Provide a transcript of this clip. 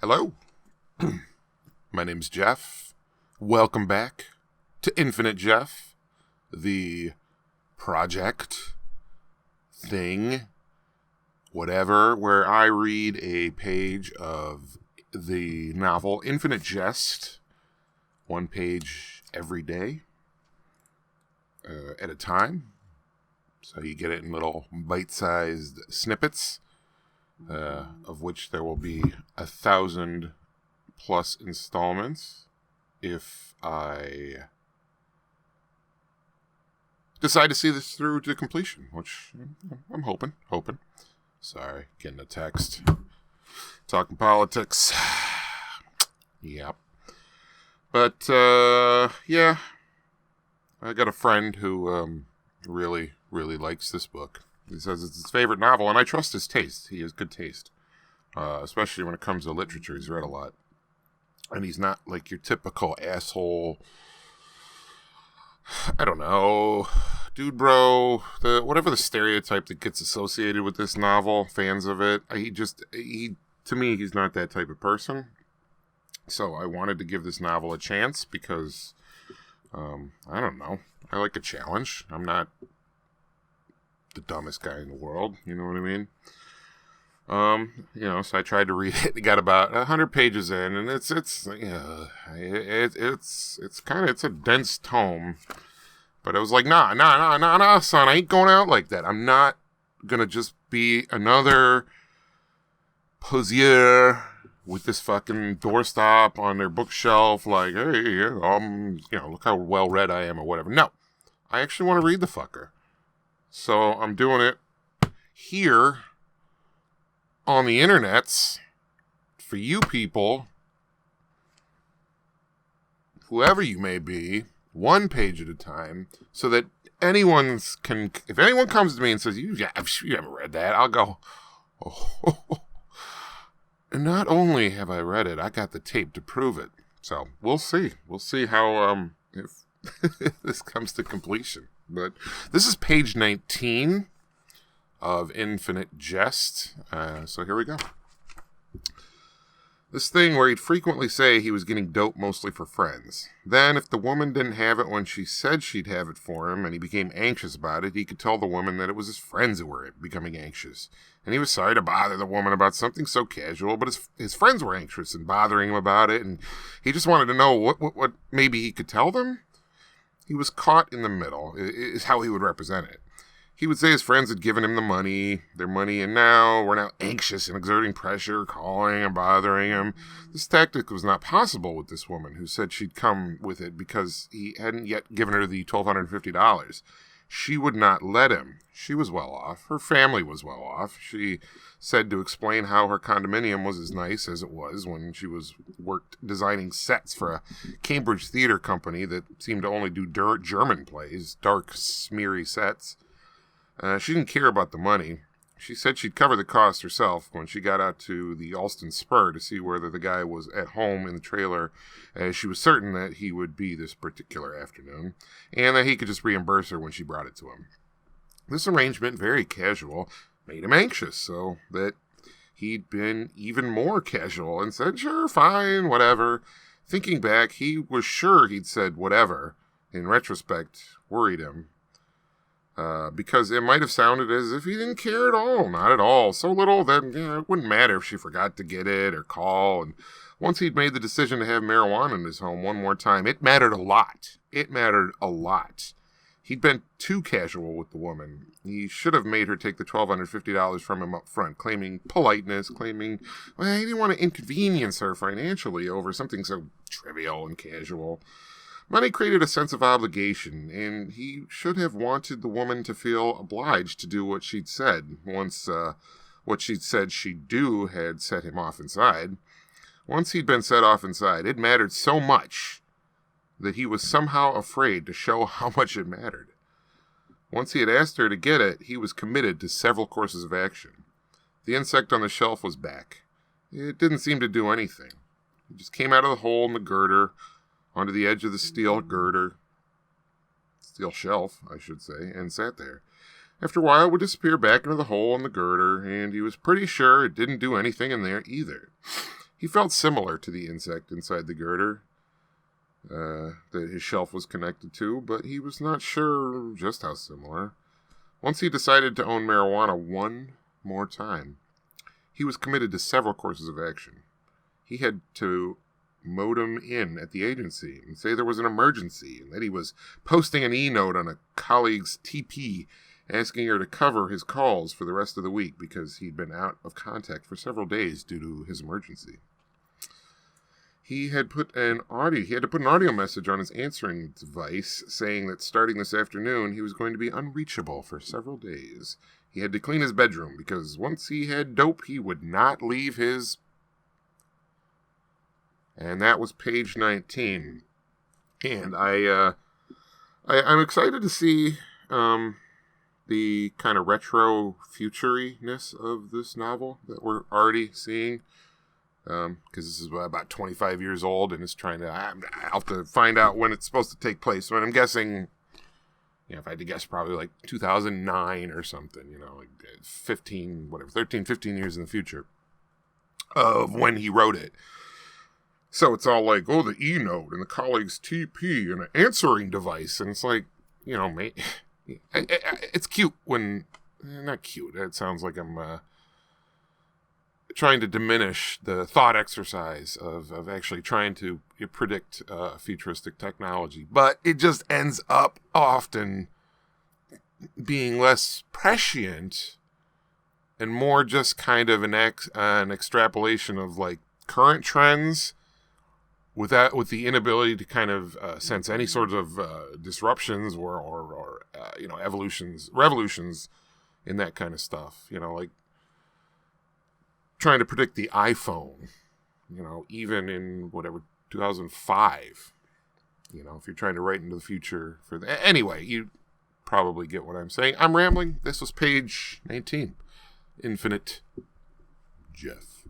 Hello, my name's Jeff. Welcome back to Infinite Jeff, the project, thing, whatever, where I read a page of the novel Infinite Jest, one page every day, at a time. So you get it in little bite-sized snippets, of which there will be 1,000 plus installments if I decide to see this through to completion, which I'm hoping. Sorry, getting a text. Talking politics. Yep. But, yeah. I got a friend who really likes this book. He says it's his favorite novel, and I trust his taste. He has good taste. Especially when it comes to literature. He's read a lot. And he's not like your typical asshole, I don't know, dude bro, whatever the stereotype that gets associated with this novel, fans of it. To me, he's not that type of person. So I wanted to give this novel a chance because, I don't know, I like a challenge. I'm not the dumbest guy in the world, you know what I mean? So I tried to read it. It got about 100 pages in, and it's a dense tome. But I was like, nah, son, I ain't going out like that. I'm not gonna just be another posier with this fucking doorstop on their bookshelf, like, hey, look how well read I am or whatever. No, I actually want to read the fucker. So I'm doing it here on the internets for you people, whoever you may be, one page at a time, so that if anyone comes to me and says, you haven't read that, I'll go, oh. And not only have I read it, I got the tape to prove it. So we'll see. We'll see how, if this comes to completion. But this is page 19 of Infinite Jest. So here we go. This thing where he'd frequently say he was getting dope mostly for friends. Then, if the woman didn't have it when she said she'd have it for him, and he became anxious about it, he could tell the woman that it was his friends who were becoming anxious. And he was sorry to bother the woman about something so casual, but his friends were anxious and bothering him about it, and he just wanted to know what maybe he could tell them. He was caught in the middle, is how he would represent it. He would say his friends had given him their money, and were now anxious and exerting pressure, calling and bothering him. This tactic was not possible with this woman, who said she'd come with it because he hadn't yet given her the $1,250. She would not let him. She was well off. Her family was well off. She said to explain how her condominium was as nice as it was when she worked designing sets for a Cambridge theater company that seemed to only do German plays, dark, smeary sets. She didn't care about the money. She said she'd cover the cost herself when she got out to the Alston Spur to see whether the guy was at home in the trailer, as she was certain that he would be this particular afternoon, and that he could just reimburse her when she brought it to him. This arrangement, very casual, made him anxious, so that he'd been even more casual and said, sure, fine, whatever. Thinking back, he was sure he'd said whatever. In retrospect, worried him. Because it might have sounded as if he didn't care at all. Not at all. So little that it wouldn't matter if she forgot to get it or call. And once he'd made the decision to have marijuana in his home one more time, it mattered a lot. He'd been too casual with the woman. He should have made her take the $1,250 from him up front, claiming politeness, he didn't want to inconvenience her financially over something so trivial and casual. Money created a sense of obligation, and he should have wanted the woman to feel obliged to do what she'd said, once what she'd said she'd do had set him off inside. Once he'd been set off inside, it mattered so much that he was somehow afraid to show how much it mattered. Once he had asked her to get it, he was committed to several courses of action. The insect on the shelf was back. It didn't seem to do anything. It just came out of the hole in the girder, onto the edge of the steel shelf, I should say, and sat there. After a while, it would disappear back into the hole in the girder, and he was pretty sure it didn't do anything in there either. He felt similar to the insect inside the girder that his shelf was connected to, but he was not sure just how similar. Once he decided to own marijuana one more time, he was committed to several courses of action. He had to modem in at the agency and say there was an emergency and that he was posting an e-note on a colleague's TP asking her to cover his calls for the rest of the week because he'd been out of contact for several days due to his emergency. He had to put an audio message on his answering device saying that starting this afternoon he was going to be unreachable for several days. He had to clean his bedroom because once he had dope he would not leave his... And that was page 19. And I'm excited to see the kind of retro futuriness of this novel that we're already seeing. Because this is about 25 years old and it's trying to... I'll have to find out when it's supposed to take place. But I'm guessing, if I had to guess, probably like 2009 or something, like 13, 15 years in the future of when he wrote it. So it's all like, the e-note and the colleague's TP and an answering device. And it's like, it's cute when... Not cute. It sounds like I'm trying to diminish the thought exercise of actually trying to predict futuristic technology. But it just ends up often being less prescient and more just kind of an extrapolation of like current trends with the inability to kind of sense any sort of disruptions or revolutions in that kind of stuff. Like trying to predict the iPhone, even in 2005, if you're trying to write into the future for that. Anyway, you probably get what I'm saying. I'm rambling. This was page 19. Infinite Jeff.